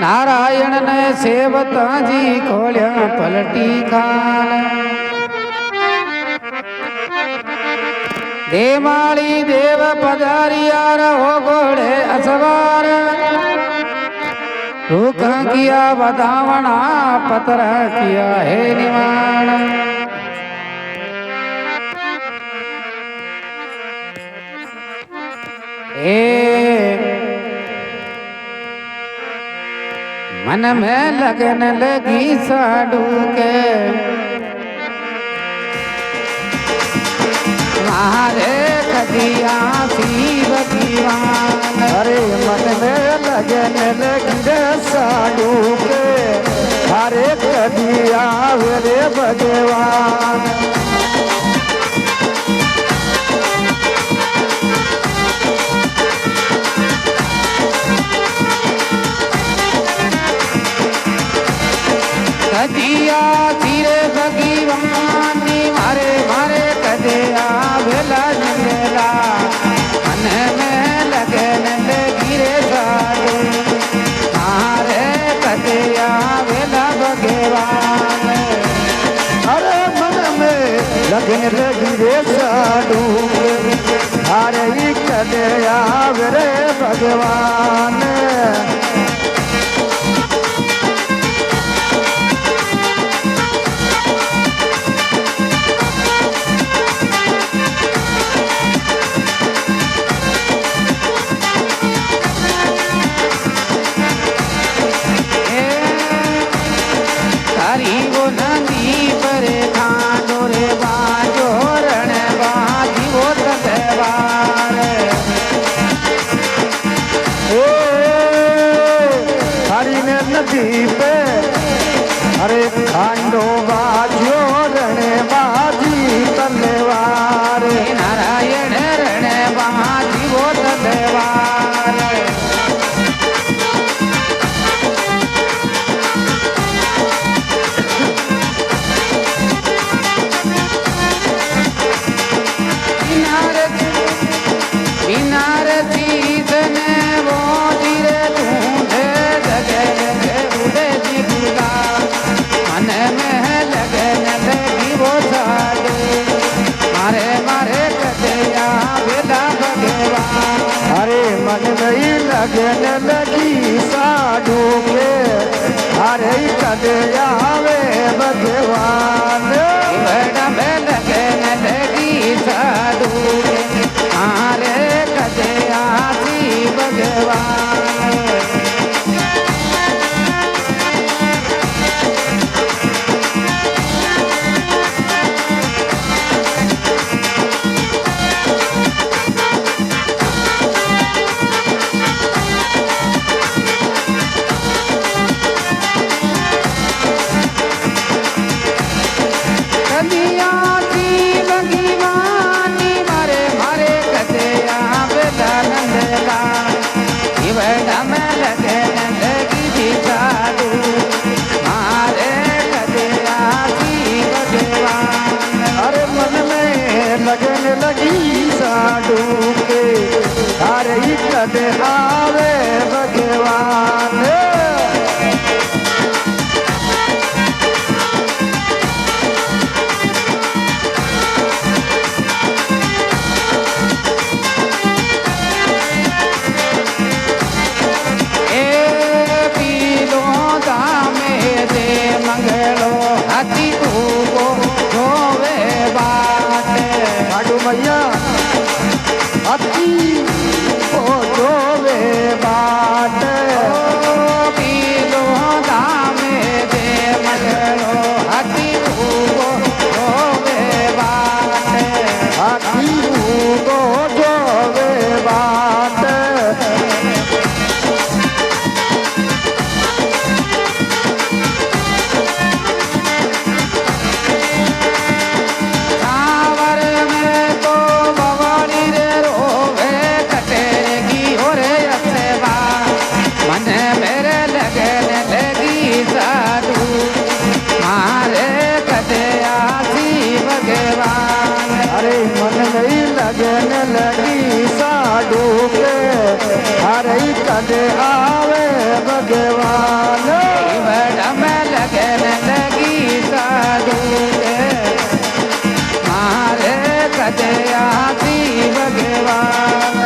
नारायण ने सेवता जी खोलिया पलटी खान देवाली देव पधारिया रहो घोड़े असवार रूख किया बदावना पतर किया है निवाण मन में लगन लगी साडू के मारे कदिया शिव दीवान अरे मन में लगन लगी साडू के हरे कदिया रे भगवान कदिया धीरे भगवान मारे मारे कदिया भेला जंगला मन में लगन लगी रे साडू मारे कदिया भेला भगवान अरे मन में लगन लगी रे साडू हरे कदिया रे भगवान नदी पे अरे खांडो बाजो रण बाजी तलवार नारायण रण बाजी वो तलवार बिनार चीजन वो धीरे ढूंढे मन में लगन लगी वो साडू मारे मारे कदिया भेला भगवान अरे मन में लगन लगी साडू के अरे कदिया वे भगवान में लगन लगी साडू मारे कदिया जी भगवान लगन लगी साडू के हरे कद आवे भगवान मैया अति ओ जोवे बाट पीलो दामे दे मगलो अति जोवे बाट अति जोवे बाट लगन लगी साडू के हरे कद आवे भगवान बड़ा में लगन लगी साधु के मारे कदे आती भगवान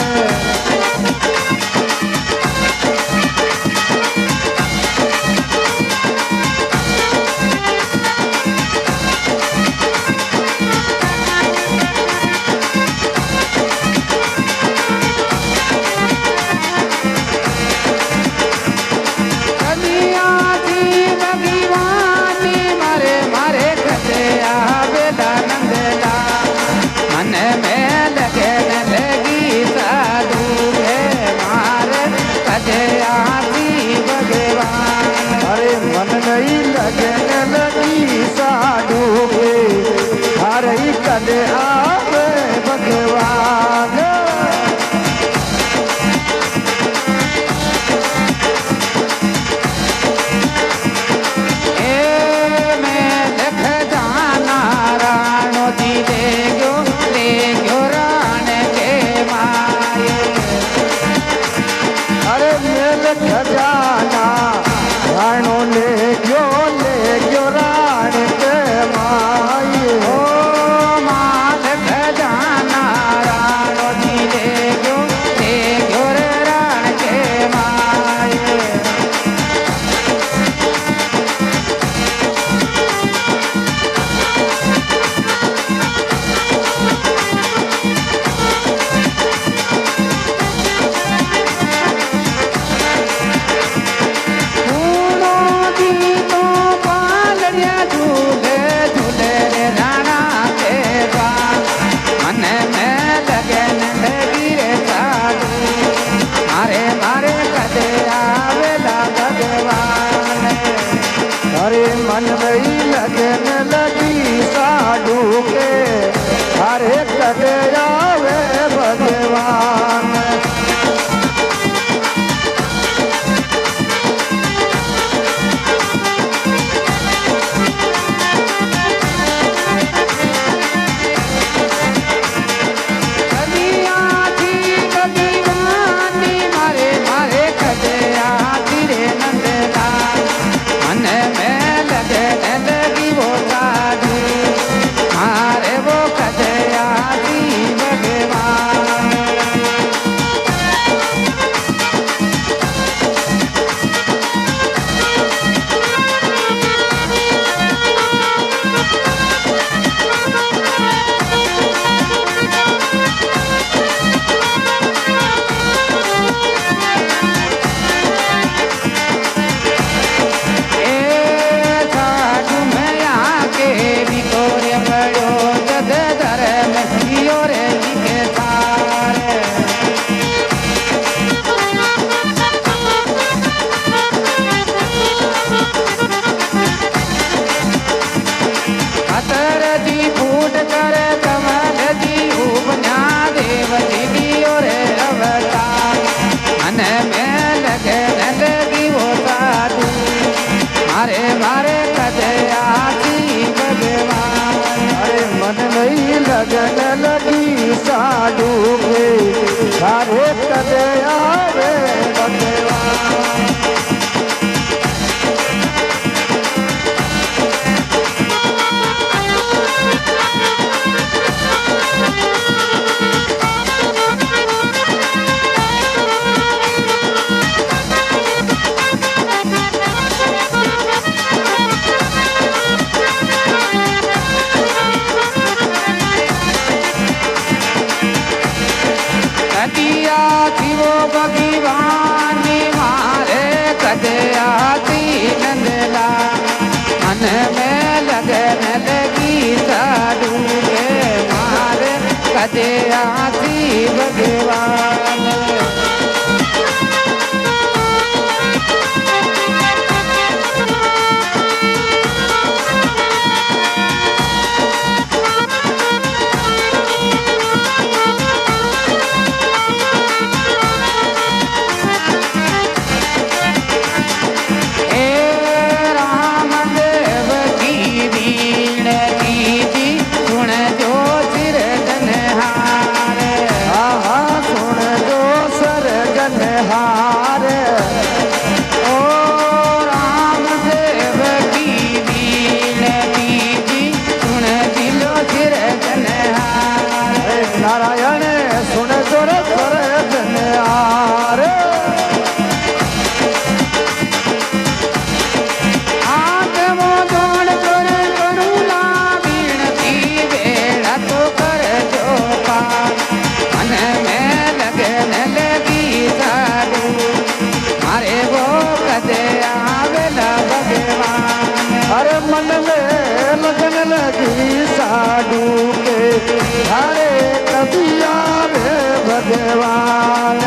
अरे मन नहीं लगने लगी साधु के हरे कदे आवे भगवान खजाना राणो ले गयो राण के माये ओ माल खजाना राणो जी ले गयो रे राण के माये अरे मन नहीं लगने लगी साधु के हरे कदे आवे भगवान लगन लगी साधु के हरे कदे आवे भगवान दिया थी वो भगवानी अरे मन में लगन लगी साधु के अरे कभी आवे भगवान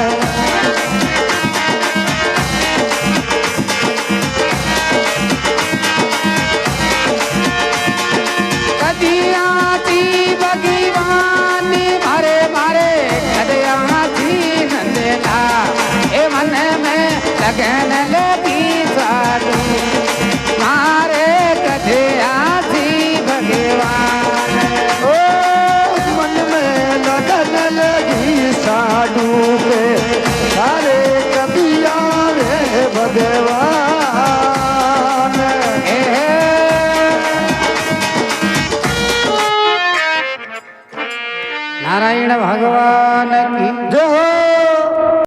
कदियाची भगवान मारे मारे कदियाची नंदना ए मन में लगन लगी साधु मारे कदियाची भगवान ओ मन में लगन लगी साधु के अरे कभी आवे भगवान नारायण भगवान की जो